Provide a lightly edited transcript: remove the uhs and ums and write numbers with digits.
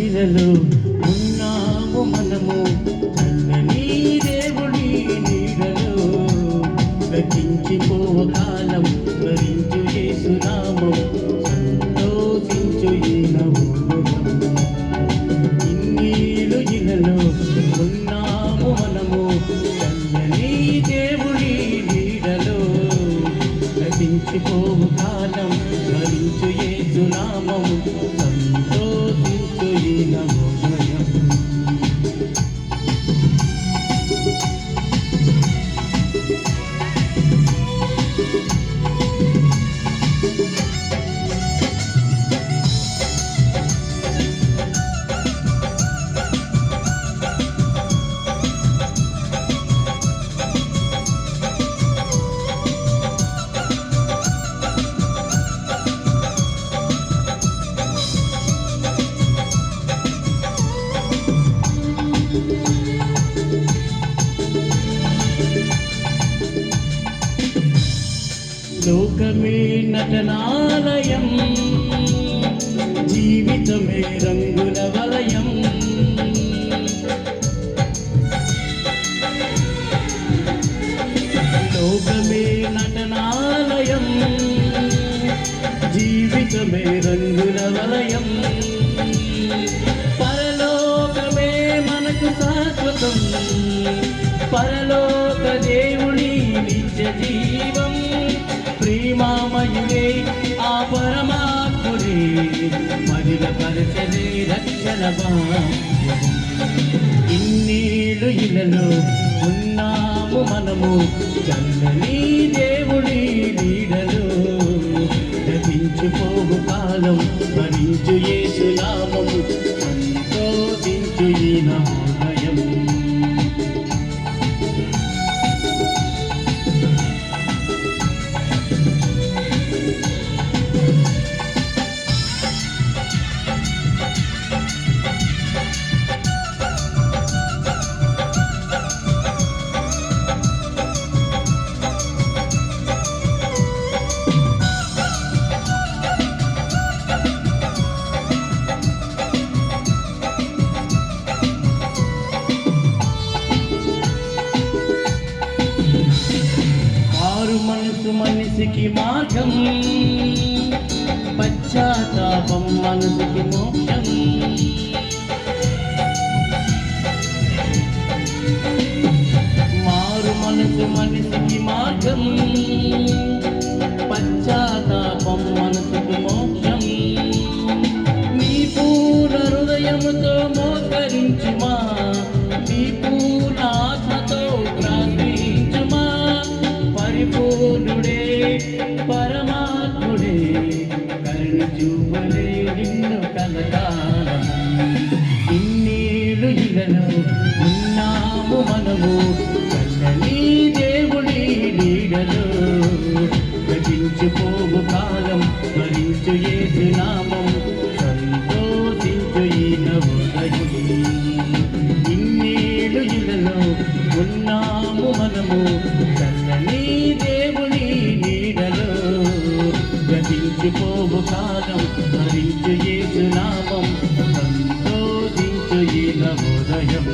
ఇలలో ఉన్నాము మనము చల్లని దేవుడి నీడలో గతించిపోవ కాలం స్మరించు యేసునామం సంతోషించు ఈ నవోదయం. ఇన్నీలు ఇలలో ఉన్నాము మనము చల్లని దేవుడి నీడలో గతించిపోవ కాలం స్మరించు యేసునామం సంతోషించు ఈ నవోదయం. లోకమే నటనాలయం, జీవితమే రంగుల వలయం. లోకమే నటనాలయం, జీవితమే రంగుల వలయం. పరలోకమే మనకు శాశ్వతం, పరలోక దేవుని నిత్య జీవం. ప్రేమామయుడే ఆ పరమాత్ముడే మదిల పరచలే రక్షణ భాగ్యం. ఇన్నేళ్ళు ఇలలో ఉన్నాము మనము చల్లని దేవుడి నీడలో గతించిపోవు కాలం స్మరించు యేసునామము సంతోషించు ఈ నవోదయం. మనసు మనిషికి మార్గం, పశ్చాత్తాపం మనసుకి మోక్షం. మారు మనసు మనిషికి మార్గం, పశ్చాత్తాపం మనసుకి మోక్షం. నీ పూర్ణ హృదయముతో మోకరించుమా, నీ పూర్ణ ఆత్మతో ప్రార్థించుమా. పరిపూర్ణుడే పరమాత్ముడే కరుణ చూపలే నిన్ను కలకాలం. ఇన్నేళ్ళు ఇలలో ఉన్నాము మనము చల్లని దేవుడి నీడలో గతించిపోవు కాలం స్మరించు యేసునామం సంతోషించు ఈ నవోదయం. ఇన్నేళ్ళు ఇలలో ఉన్నాము మనము చల్లని దేవుని నీడలో గతించిపోవు కాలం స్మరించు యేసునామం సంతోషించు ఈ నవోదయం.